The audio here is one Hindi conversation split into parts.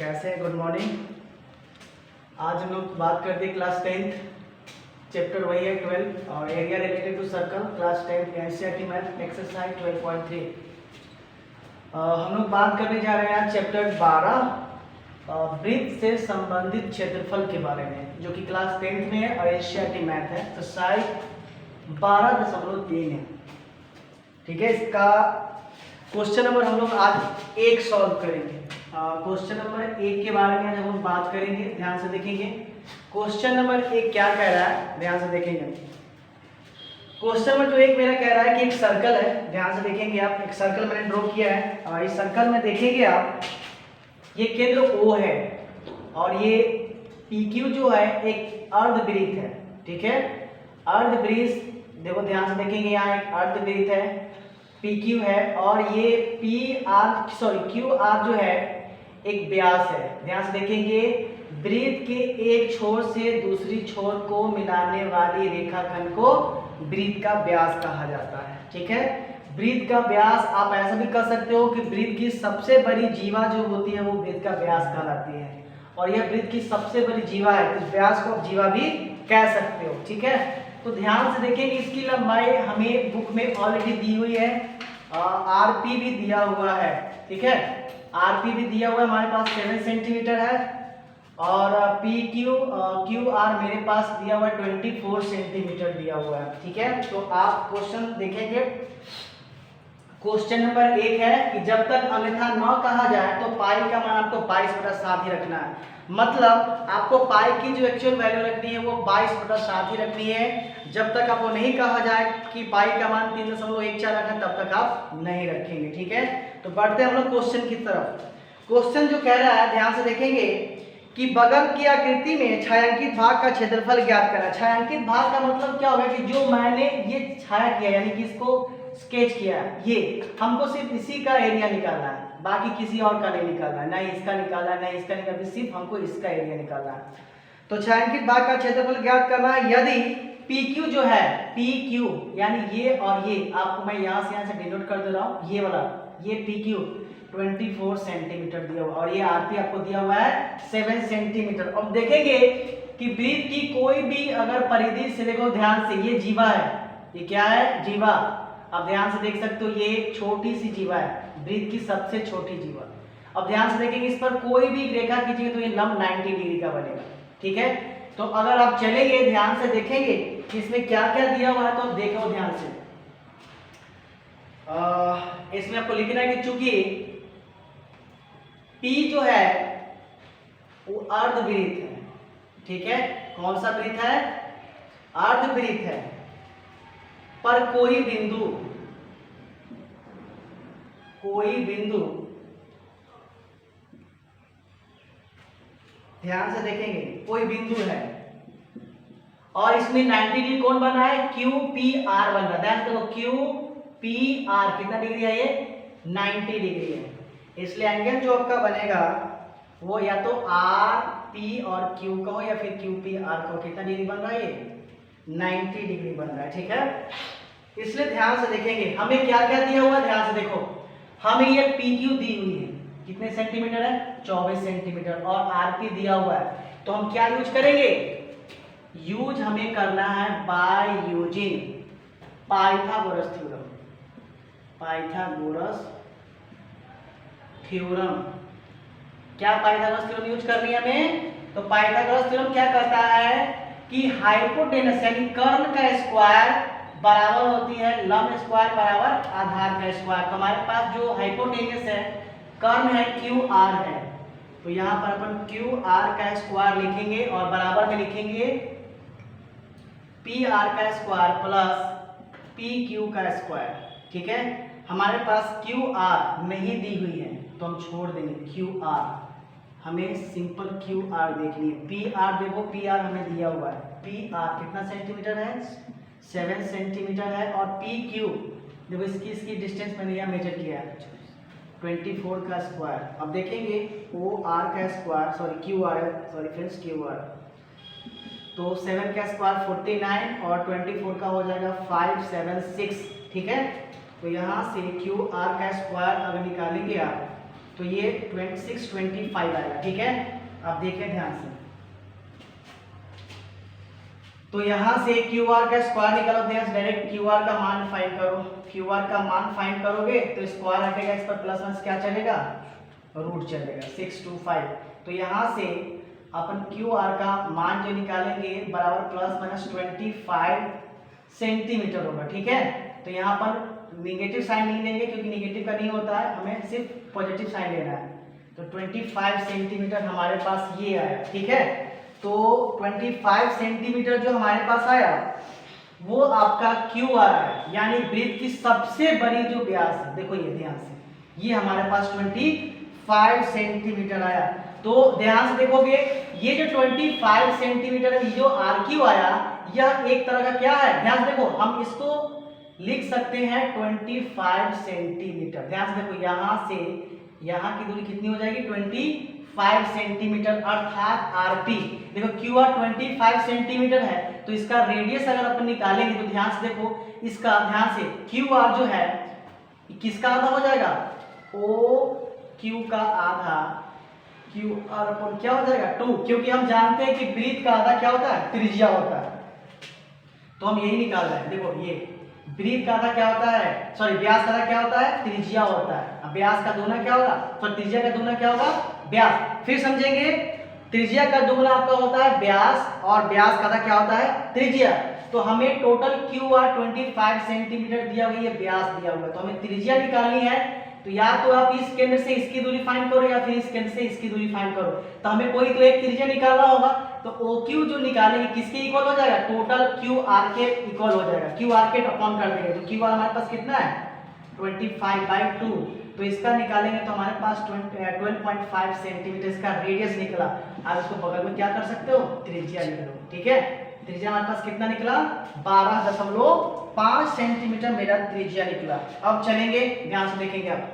कैसे हैं? Good morning. आज हम लोग बात करते हैं क्लास 10th चैप्टर वही है 12 और area related to circle class 10 NCERT math exercise 12.3। हम लोग बात करने जा रहे हैं चैप्टर 12 वृत्त से संबंधित क्षेत्रफल के बारे में, जो कि क्लास 10th में है और एनसीईआरटी मैथ है। एक्सरसाइज 12.3 है। ठीक है, इसका क्वेश्चन नंबर हम लोग आज 1 सॉल्व करेंगे। क्वेश्चन नंबर 1 के बारे में जब हम बात करेंगे, ध्यान से देखेंगे। क्वेश्चन नंबर 1 क्या कह रहा है, ध्यान से देखेंगे। क्वेश्चन नंबर 1 मेरा कह रहा है कि एक सर्कल है, ध्यान से देखेंगे आप। एक सर्कल मैंने ड्रॉ किया है और इस सर्कल में देखेंगे आप, ये केंद्र O है और ये PQ जो है एक अर्धवृत्त है। ठीक है, अर्धवृत्त देखो, ध्यान से देखेंगे, यहाँ एक अर्धवृत्त है PQ है और ये QR जो है एक व्यास है। ध्यान से देखेंगे, वृत्त के एक छोर से दूसरी छोर को मिलाने वाली रेखाखंड को वृत्त का व्यास कहा जाता है। ठीक है, वृत्त का व्यास आप ऐसा भी कर सकते हो कि वृत्त की सबसे बड़ी जीवा जो होती है वो वृत्त का व्यास कहलाती है और यह वृत्त की सबसे बड़ी जीवा है, तो व्यास को आप जीवा भी कह सकते हो। ठीक है, तो ध्यान से देखेंगे, इसकी लंबाई हमें बुक में ऑलरेडी दी हुई है, RP भी दिया हुआ है। ठीक है, RP भी दिया हुआ है, हमारे पास 7 सेंटीमीटर है और QR मेरे पास दिया हुआ है 24 सेंटीमीटर दिया हुआ है। ठीक है, तो आप क्वेश्चन देखेंगे। क्वेश्चन नंबर 1 है कि जब तक अन्यथा न कहा जाए तो पाई का मान आपको 22/7 ही रखना है। मतलब आपको पाई की जो एक्चुअल वैल्यू रखनी है वो 22/7 ही रखनी है। जब तक आपको नहीं कहा जाए कि पाई का मान 3.14 रखना, तब तक आप नहीं रखेंगे। ठीक है, तो बढ़ते हैं हम लोग क्वेश्चन की तरफ। क्वेश्चन जो कह रहा है, ध्यान से देखेंगे कि बगल की आकृति में छायांकित भाग का क्षेत्रफल ज्ञात करना। छायांकित भाग का मतलब क्या होगा कि जो मैंने ये छाया किया, यानी कि इसको स्केच किया है, ये हमको सिर्फ इसी का एरिया निकालना है, बाकी किसी और का नहीं निकालना है, ना इसका निकालना है, ना इसका निकालना है, सिर्फ हमको इसका एरिया निकालना है। तो छायांकित भाग का क्षेत्रफल ज्ञात करना है। यदि PQ जो है, PQ यानी ये और ये, आपको मैं यहाँ से डिनोट कर दे रहा हूँ, ये वाला, ये PQ 24 सेंटीमीटर दिया हुआ और ये RP आपको दिया हुआ है 7 सेंटीमीटर। अब देखेंगे कि वृत्त की कोई भी अगर परिधि से, देखो ध्यान से, ये जीवा है, ये क्या है, जीवा। अब ध्यान से देख सकते हो, ये छोटी सी जीवा है, वृत्त की सबसे छोटी जीवा। अब ध्यान से देखेंगे, इस पर कोई भी रेखा खींचेंगे तो ये लंब 90 डिग्री का बनेगा। ठीक है, तो अगर आप चलेंगे, ध्यान से देखेंगे कि इसमें क्या क्या दिया हुआ है, तो देखो ध्यान से। इसमें आपको लिखना है कि चूंकि P जो है वो अर्धवृत्त है। ठीक है, कौन सा वृत्त है, अर्धवृत्त है, पर कोई बिंदु ध्यान से देखेंगे, कोई बिंदु है और इसमें 90 डिग्री कौन बना है, QPR बन रहा है। ध्यान से देखो, QPR कितना डिग्री है, ये 90 डिग्री है। इसलिए एंगल जो आपका बनेगा वो या तो RP और Q का हो या फिर QPR का हो। कितना डिग्री बन रहा है, ये 90 डिग्री बन रहा है। ठीक है, इसलिए ध्यान से देखेंगे, हमें क्या क्या दिया हुआ है, ध्यान से देखो, हमें ये PQ दी हुई है, कितने सेंटीमीटर है, 24 सेंटीमीटर और RP दिया हुआ है। तो हम क्या यूज करेंगे, यूज हमें करना है by using Pythagoras theorem. Pythagoras theorem, क्या पाइथागोरस थ्योरम यूज करनी है हमें, तो पाइथागोरस थ्योरम क्या कहता है कि हाइपोटेनस यानी कर्ण का स्क्वायर बराबर होती है लंब स्क्वायर बराबर आधार का स्क्वायर। तो हमारे पास जो हाइपोटेनस है, कर्ण है, QR है, तो यहाँ पर अपन QR का स्क्वायर लिखेंगे और बराबर में लिखेंगे PR का स्क्वायर प्लस PQ का स्क्वायर। ठीक है, हमारे पास QR नहीं दी हुई है तो हम छोड़ देंगे QR, हमें सिंपल QR देखनी है। PR देखो, PR हमें दिया हुआ है, PR कितना सेंटीमीटर है, 7 सेंटीमीटर है और PQ देखो, इसकी डिस्टेंस मैंने यहाँ मेजर किया है 24 का स्क्वायर। अब देखेंगे OR का स्क्वायर, सॉरी फ्रेंड्स, QR, तो 7 का स्क्वायर 49 और 24 का हो जाएगा 576। ठीक है, तो यहाँ से QR का स्क्वायर अगर निकालेंगे आप तो ये 26 25 आएगा। ठीक है, आप देखें ध्यान से। तो यहाँ से क्यू आर का स्क्वायर निकालो, ध्यान से डायरेक्ट क्यू आर का मान फाइंड करो। क्यू आर का मान फाइंड करोगे तो स्क्वायर हटेगा, इस पर प्लस वन क्या चलेगा, रूट चलेगा 625। तो यहाँ से अपन क्यू आर का मान जो निकालेंगे बराबर प्लस माइनस 25 सेंटीमीटर होगा। ठीक है, तो यहाँ पर निगेटिव साइन नहीं लेंगे क्योंकि निगेटिव का नहीं होता है, हमें सिर्फ पॉजिटिव साइन लेना है। तो 25 सेंटीमीटर हमारे पास ये आया। ठीक है, तो 25 सेंटीमीटर जो हमारे पास आया वो आपका क्यू आर है, यानी वृत्त की सबसे बड़ी जो व्यास है, देखो ये ध्यान से, ये हमारे पास 25 सेंटीमीटर आया। तो ध्यान से देखोगे ये जो 25 सेंटीमीटर है, जो आर क्यू आया, यह एक तरह का क्या है, ध्यान से देखो, हम इसको लिख सकते हैं 25 सेंटीमीटर। ध्यान से देखो, यहां से यहां की दूरी कितनी हो जाएगी, 25 सेंटीमीटर, अर्थात आरपी। देखो क्यू आर 25 सेंटीमीटर है, तो इसका रेडियस अगर अपन निकालेंगे तो ध्यान से देखो, इसका ध्यान से क्यू आर जो है किसका आधा हो जाएगा, ओ क्यू का आधा, क्यू आर अपन क्या हो जाएगा 2, क्योंकि हम जानते हैं कि वृत्त का आधा क्या होता है, त्रिज्या होता है। तो हम यही निकाल रहे हैं। देखो ये वृत्त का आधा क्या होता है, सॉरी व्यास का आधा क्या होता है, त्रिज्या होता है। अब व्यास का दुगना क्या होगा, तो त्रिज्या का दुगना क्या होगा, व्यास। फिर समझेंगे, त्रिज्या का दुगना आपका होता है व्यास, और व्यास का आधा क्या होता है, त्रिज्या। तो हमें टोटल क्यू आर 25 सेंटीमीटर दिया हुआ है, व्यास दिया हुआ है, तो हमें त्रिज्या निकालनी है। तो या तो आप इस केंद्र से इसकी दूरी फाइंड करो या फिर इस केंद्र से इसकी दूरी फाइंड करो। तो हमें कोई तो एक त्रिज्या निकालना होगा, तो ओ क्यू जो निकालेंगे किसके इक्वल हो जाएगा, टोटल क्यू आर के इक्वल हो जाएगा। क्यू आर के अपॉन कर देंगे, तो क्यू आर हमारे पास कितना है 25/2। तो इसका निकालेंगे तो हमारे पास 12.5 सेंटीमीटर इसका रेडियस निकला। आप इसको बगल में क्या कर सकते हो, त्रिज्या लिख लो। ठीक है, त्रिज्या हमारे पास कितना निकला, 12.5 सेंटीमीटर मेरा त्रिज्या निकला। अब चलेंगे, ध्यान से देखेंगे आप।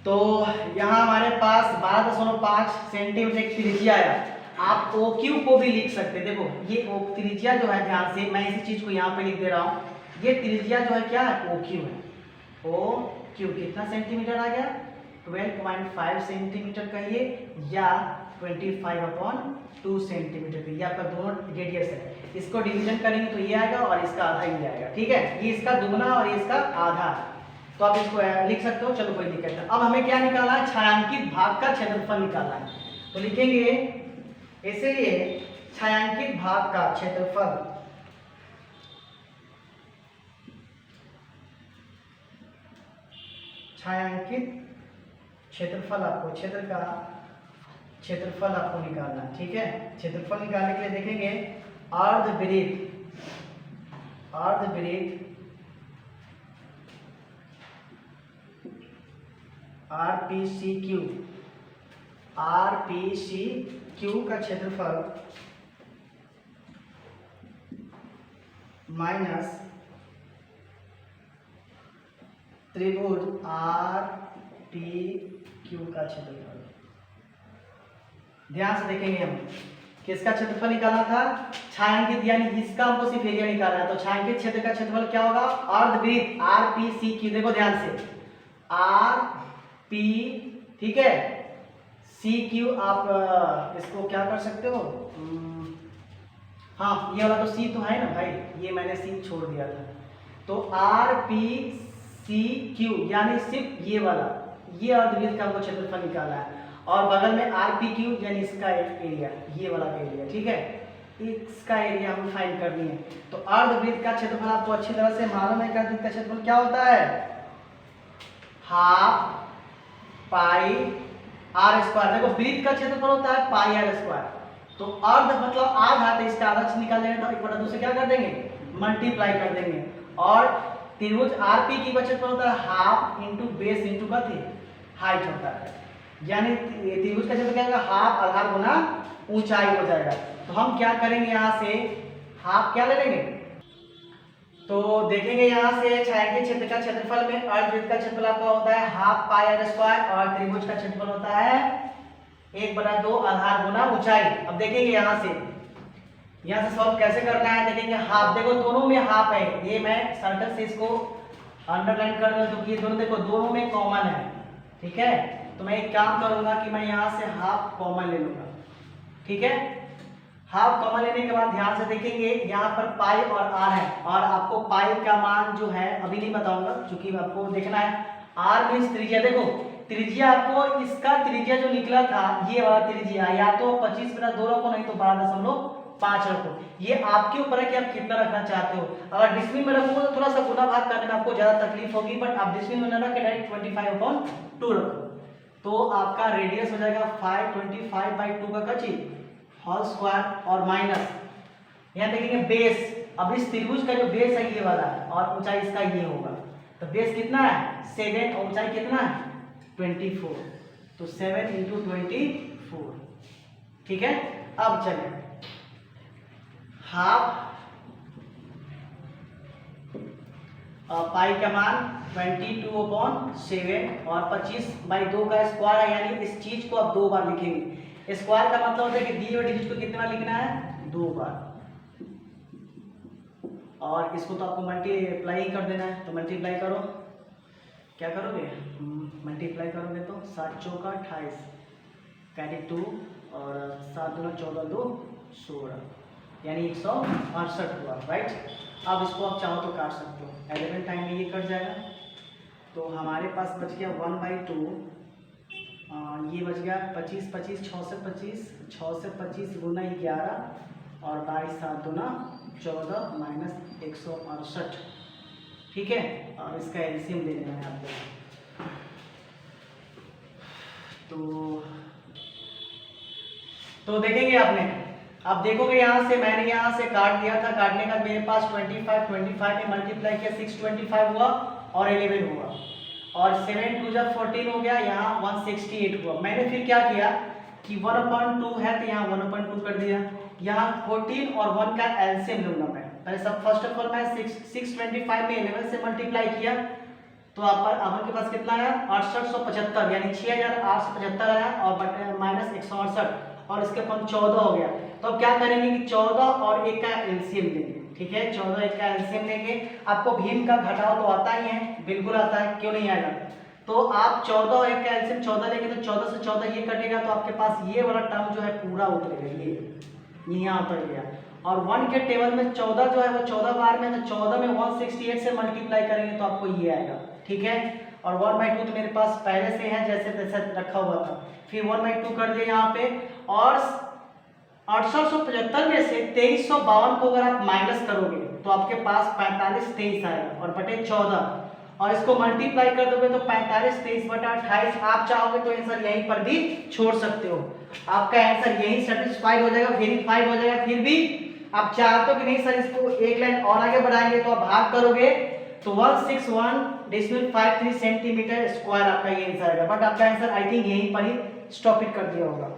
तो यहाँ हमारे पास 12.5 सेंटीमीटर एक त्रिज्या आया। आप ओ क्यू को भी लिख सकते हैं। देखो ये ओ त्रिज्या जो है, ध्यान से मैं इसी चीज को यहाँ पे लिख दे रहा हूँ, ये त्रिज्या जो है क्या है, ओ क्यू है। ओ क्यू कितना सेंटीमीटर आ गया, 12.5 सेंटीमीटर कहिए या 25/2 सेंटीमीटर कहिए, आपका दोनों रेडियस है। इसको डिवीजन करेंगे तो ये आएगा और इसका आधा ही आएगा। ठीक है, ये इसका दुगना और ये इसका आधा, तो आप इसको लिख सकते हो, चलो कोई दिक्कत नहीं। अब हमें क्या निकालना है, छायांकित भाग का क्षेत्रफल निकालना है। तो लिखेंगे इसलिए छायांकित भाग का क्षेत्रफल, छायांकित क्षेत्रफल, आपको क्षेत्र का क्षेत्रफल आपको निकालना है। ठीक है, क्षेत्रफल निकालने के लिए देखेंगे अर्धवृत्त, अर्धवृत्त RPCQ, RPCQ का क्षेत्रफल माइनस त्रिभुज RPQ का क्षेत्रफल। ध्यान से देखेंगे हम किसका क्षेत्रफल निकालना था, छायांकित, यानी इसका हमको सिर्फ एरिया निकालना है। तो छायांकित क्षेत्र का क्षेत्रफल क्या होगा, अर्धवृत्त RPCQ। देखो ध्यान से RP, ठीक है, CQ, आप इसको क्या कर सकते हो, हाँ ये वाला तो C तो है ना भाई, ये मैंने C छोड़ दिया था। तो RPCQ यानी सिर्फ ये वाला, ये अर्धवृत्त का हमको क्षेत्रफल निकालना है, और बगल में RPQ यानी इसका एरिया, ये वाला एरिया। ठीक है, इसका एरिया हम फाइंड करनी है। तो अर्धवृत्त का क्षेत्रफल आपको अच्छी तरह से मालूम है कि अर्धवृत्त का क्षेत्रफल क्या होता है, ½ पाई r स्क्वायर। देखो वृत्त का क्षेत्रफल होता है पाई r स्क्वायर, तो अर्ध मतलब आधा, तो इसका आधा निकाल देंगे तो 1/2 से क्या कर देंगे, मल्टीप्लाई कर देंगे। और त्रिभुज RP की क्षेत्रफल होता है ½ इंटू बेस इंटू कथी, हाइट होता है, यानी त्रिभुज का क्षेत्रफल क्या होगा, ½ आधार गुना ऊंचाई हो जाएगा। तो हम क्या करेंगे, यहाँ से ½ क्या ले लेंगे, तो देखेंगे यहाँ से छायांकित क्षेत्र का क्षेत्रफल में अर्धवृत्त का क्षेत्रफल आपका होता है ½ पाई r स्क्वायर, और त्रिभुज का क्षेत्रफल होता है 1/2 आधार गुना ऊंचाई। अब देखेंगे यहाँ से सॉल्व कैसे करना है, देखेंगे ½ देखो दोनों में ½ है, ये मैं सर्कल से इसको अंडरलाइन कर दो क्योंकि ये दोनों देखो दोनों में कॉमन है, ठीक है। तो मैं एक काम करूंगा कि मैं यहाँ से हाफ कॉमन ले लूंगा, ठीक है। हाफ कॉमन लेने के बाद ध्यान से देखेंगे यहाँ पर पाई और आर है, और आपको पाई का मान जो है अभी नहीं बताऊंगा क्योंकि आपको देखना है। आर मीन्स त्रिज्या, देखो त्रिज्या आपको इसका त्रिज्या जो निकला था ये वाला त्रिज्या या तो 25 बटा 2 रखो, नहीं तो 12.5 रखो। ये आपके ऊपर है कि आप कितना रखना चाहते हो। अगर डिस्मिल में रखोगे तो थोड़ा सा गुना भाग करने में आपको ज्यादा तकलीफ होगी, बट आप डिस्मिल में ना रख के डायरेक्ट 25/2 रखो, तो आपका रेडियस हो जाएगा 525/2 का कची होल स्क्वायर और माइनस यहाँ देखेंगे बेस। अब इस त्रिभुज का जो बेस है ये वाला है और ऊंचाई इसका ये होगा, तो बेस कितना है 7 और ऊंचाई कितना है 24, तो 7 × 24, ठीक है। अब चले हाफ पाई का मान 22/7 और 25/2 का स्क्वायर है, यानी इस चीज को आप 2 बार लिखेंगे। स्क्वायर का मतलब होता है कि दी हुई डिजिट को कितना लिखना है 2 बार, और इसको तो आपको मल्टीप्लाई कर देना है। तो मल्टीप्लाई करो, क्या करोगे मल्टीप्लाई करोगे तो 7 चौका 28 कैरी 2 और 7 दूना 14 2 16 यानी 168 हुआ, राइट। अब इसको आप चाहो तो काट सकते हो, 11 टाइम में ये कट जाएगा, तो हमारे पास बच गया 1/2, ये बच गया 25 25 6 से 25 गुना 11 और 22 7 दूना 14 माइनस 168, ठीक है। और इसका एलसीएम ले लेना है आपको। तो देखेंगे आपने, अब देखोगे यहाँ से मैंने यहाँ से काट दिया था, काटने का मेरे पास 25 में मल्टीप्लाई किया 625 हुआ और 11 हुआ, और 7 2 जब 14 हो गया, यहाँ 168 हुआ। मैंने फिर क्या किया कि 1/2 है तो यहाँ 1/2 कर दिया, यहाँ 14 और 1 का एलसीएम लूंगा मैं। पहले सब फर्स्ट ऑफ ऑल मैं 625 में 11 से मल्टीप्लाई किया, तो अपन के पास कितना आया 6875 यानी 6875 आया और माइनस 168 और इसके अपन 14 हो गया। तो अब क्या करेंगे कि 14 और 1 का एलसीएम लेंगे, ठीक है। 14 1 का एलसीएम लेंगे। आपको भीम का घटाव तो आता ही है, बिल्कुल आता है, क्यों नहीं आएगा। तो आप 14 और 1 का एलसीएम 14 लेंगे तो 14 से 14 ये कटेगा, तो आपके पास ये वाला टर्म जो है पूरा उतरेगा, ये यहाँ उतर गया। और 1 के टेबल में 14 जो है वो 14 बार में, तो 14 में 168 से मल्टीप्लाई करेंगे तो आपको ये आएगा, ठीक है। और 1/2 तो मेरे पास पहले से है जैसे तैसे रखा हुआ था, फिर 1/2 कर दिया यहाँ पे, और 6875 में से 2352 को अगर आप माइनस करोगे तो आपके पास 45 23 आएगा और बटे 14, और इसको मल्टीप्लाई कर दोगे तो 45 23 बटा 28। आप चाहोगे तो आंसर यहीं पर भी छोड़ सकते हो, आपका आंसर यहीं सेटिस्फाइड हो जाएगा, वेरीफाइड हो जाएगा। फिर भी आप चाहते हो कि नहीं सर इसको एक लाइन और आगे बढ़ाएंगे, तो आप भाग करोगे तो 161.53 सेंटीमीटर स्क्वायर आपका ये आंसर आएगा, बट आपका आंसर आई थिंक यहीं पर ही स्टॉप इट कर दिया होगा।